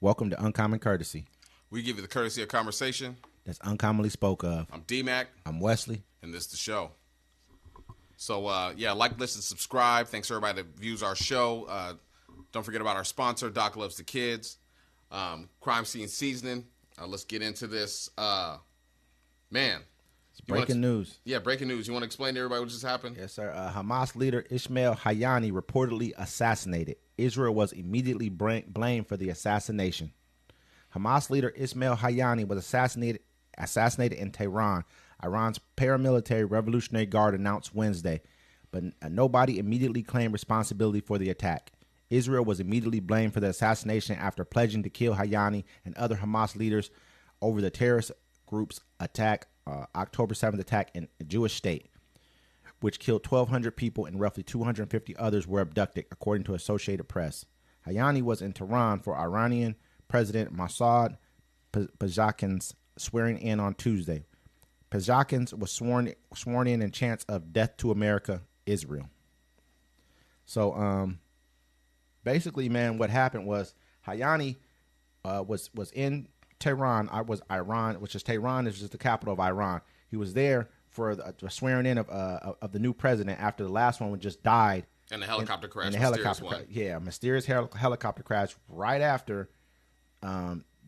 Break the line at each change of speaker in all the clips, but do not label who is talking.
Welcome to Uncommon Courtesy.
We give you the courtesy of conversation
That's uncommonly spoke of.
I'm D-Mac.
I'm Wesley.
And this is the show. So, like, listen, subscribe. Thanks to everybody that views our show. Don't forget about our sponsor, Doc Loves the Kids. Crime Scene Seasoning. Let's get into this. Man.
It's breaking news.
Yeah, breaking news. You want to explain to everybody what just happened?
Yes, sir. Hamas leader Ismail Haniyeh reportedly assassinated. Israel was immediately blamed for the assassination. Hamas leader Ismail Haniyeh was assassinated in Tehran. Iran's paramilitary Revolutionary Guard announced Wednesday, but nobody immediately claimed responsibility for the attack. Israel was immediately blamed for the assassination after pledging to kill Haniyeh and other Hamas leaders over the terrorist group's attack, October 7th attack in a Jewish state, which killed 1,200 people and roughly 250 others were abducted, according to Associated Press. Haniyeh was in Tehran for Iranian President Mossad Pezeshkian's swearing in on Tuesday. Pezeshkian was sworn in chants of death to America, Israel. So, basically, man, what happened was Haniyeh was in Tehran. Iran, which is Tehran, is just the capital of Iran. He was there for the swearing in of the new president after the last one just died.
And the helicopter crash.
And the helicopter crash. Yeah, mysterious helicopter crash right after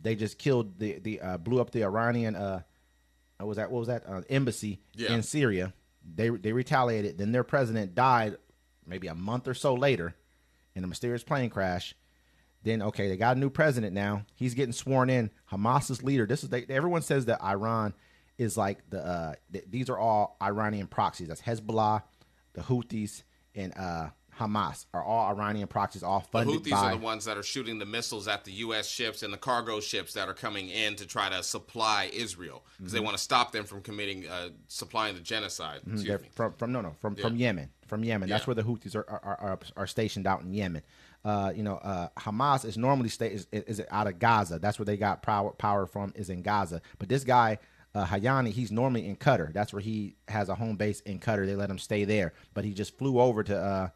they just killed blew up the Iranian what was that embassy in Syria. They retaliated. Then their president died maybe a month or so later in a mysterious plane crash. Then they got a new president now. He's getting sworn in. Hamas's leader. Everyone says that Iran is like these are all Iranian proxies. That's Hezbollah, the Houthis, and Hamas are all Iranian proxies, all funded by...
The Houthis are the ones that are shooting the missiles at the U.S. ships and the cargo ships that are coming in to try to supply Israel because they want to stop them from supplying the genocide.
From Yemen. From Yemen. That's where the Houthis are stationed out in Yemen. Hamas is normally is out of Gaza. That's where they got power from, is in Gaza. But this guy, Haniyeh, he's normally in Qatar. That's where he has a home base in Qatar. They let him stay there. But he just flew over to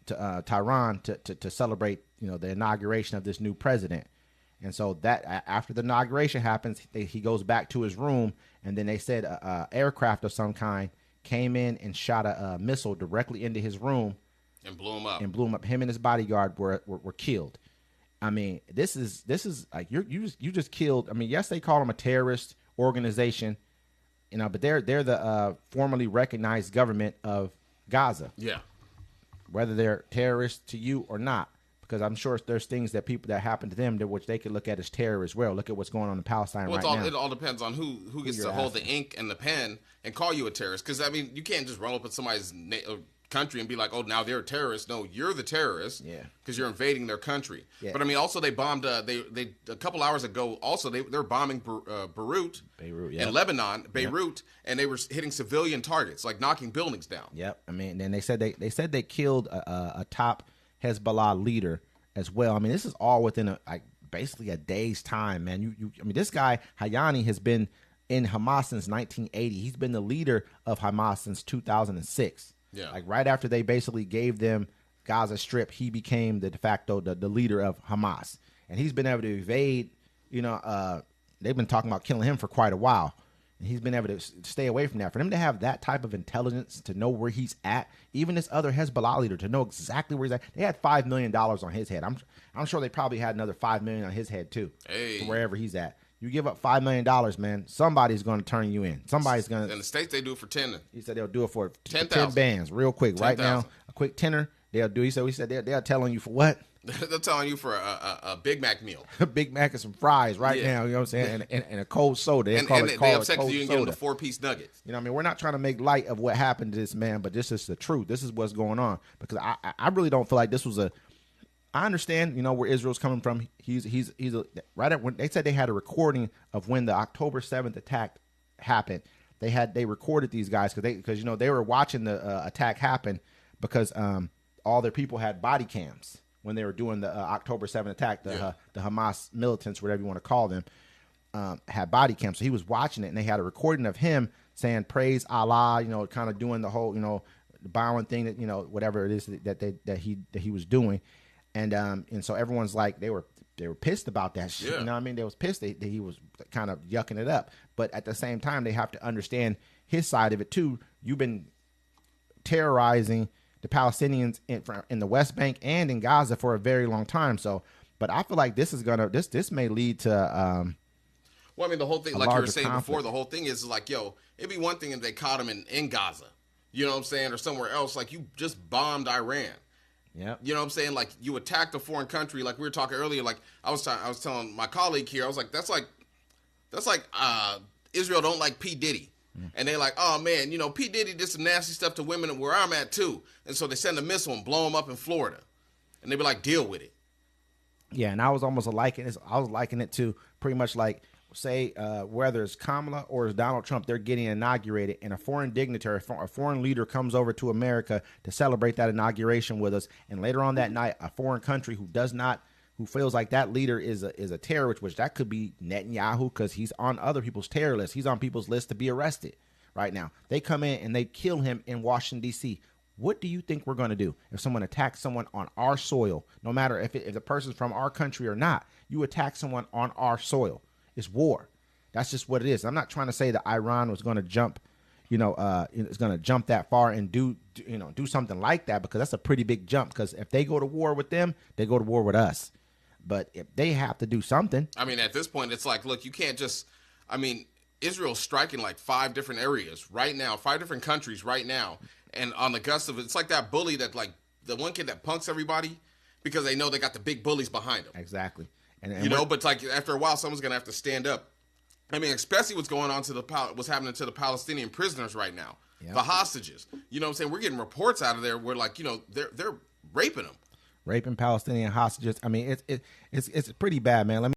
Tehran to celebrate, the inauguration of this new president. And so that after the inauguration happens, he goes back to his room, and then they said aircraft of some kind came in and shot a missile directly into his room
and blew him up.
Him and his bodyguard were killed. I mean, this is like you just killed. I mean, yes, they call them a terrorist organization, but they're the formally recognized government of Gaza.
Yeah.
Whether they're terrorists to you or not, because I'm sure there's things that happen to them which they could look at as terror as well. Look at what's going on in Palestine now.
It all depends on who gets to hold the ink and the pen and call you a terrorist. Because, I mean, you can't just roll up at somebody's country and be like, oh, now they're a terrorist. No, you're the terrorist.
Yeah.
Because you're invading their country. Yeah. But, I mean, also they bombed, a couple hours ago, also they're bombing Beirut in Lebanon, and they were hitting civilian targets, like knocking buildings down.
Yep. I mean, then they said they killed a top Hezbollah leader as well. I mean, this is all within basically a day's time, man. I mean, this guy Haniyeh has been in Hamas since 1980. He's been the leader of Hamas since 2006.
Yeah.
Like right after they basically gave them Gaza Strip, he became the de facto the leader of Hamas, and he's been able to evade. They've been talking about killing him for quite a while. And he's been able to stay away from that. For them to have that type of intelligence to know where he's at, even this other Hezbollah leader to know exactly where he's at. They had $5 million on his head. I'm sure they probably had another $5 million on his head too, wherever he's at. You give up $5 million, man, somebody's going to turn you in. Somebody's going to.
In the States, they do it for 10.
He said they'll do it for
10
bands real quick. 10, right 000. Now, a quick tenner, they'll do. He said they're telling you for what?
They're telling you for a Big Mac meal.
A Big Mac and some fries now, you know what I'm saying? And a cold soda. They
upset because you can get them the 4-piece nuggets.
You know what I mean? We're not trying to make light of what happened to this man, but this is the truth. This is what's going on. Because I really don't feel like this was I understand, where Israel's coming from. He's right at when they said they had a recording of when the October 7th attack happened. They recorded these guys because they were watching the attack happen because all their people had body cams when they were doing the October 7th attack. The Hamas militants, whatever you want to call them, had body cams. So he was watching it, and they had a recording of him saying praise Allah, kind of doing the whole bowing thing that whatever it is that he was doing. And so everyone's like, they were were pissed about that shit.
Yeah.
You know what I mean? They was pissed that he was kind of yucking it up. But at the same time, they have to understand his side of it too. You've been terrorizing the Palestinians in the West Bank and in Gaza for a very long time. So, but I feel like this may lead to.
Well, I mean, the whole thing, like you were saying
conflict.
before, the whole thing is like, yo, it'd be one thing if they caught him in Gaza, you know what I'm saying, or somewhere else. Like, you just bombed Iran.
Yeah.
You know what I'm saying? Like, you attacked a foreign country. Like we were talking earlier. Like I was telling my colleague here, I was like, that's like Israel don't like P. Diddy. And they're like, oh, man, you know, P. Diddy did some nasty stuff to women where I'm at, too. And so they send a missile and blow him up in Florida. And they be like, deal with it.
Yeah, and I was almost liking it to pretty much like, say, whether it's Kamala or it's Donald Trump, they're getting inaugurated, and a foreign dignitary, a foreign leader comes over to America to celebrate that inauguration with us. And later on that night, a foreign country who feels like that leader is a terrorist, which that could be Netanyahu because he's on other people's terror list. He's on people's list to be arrested right now. They come in and they kill him in Washington, D.C. What do you think we're going to do if someone attacks someone on our soil, no matter if the person's from our country or not? You attack someone on our soil. It's war. That's just what it is. I'm not trying to say that Iran was going to jump, it's going to jump that far and do something like that, because that's a pretty big jump. Because if they go to war with them, they go to war with us. But if they have to do something.
I mean, at this point, it's like, look, you can't just, Israel's striking like 5 different areas right now, 5 different countries right now. And on the guts of it, it's like that bully that, like, the one kid that punks everybody because they know they got the big bullies behind them.
Exactly. And
but like after a while, someone's going to have to stand up. I mean, especially what's going on what's happening to the Palestinian prisoners right now, the hostages. You know what I'm saying? We're getting reports out of there where, like, they're raping them.
Raping Palestinian hostages. I mean, it's pretty bad, man.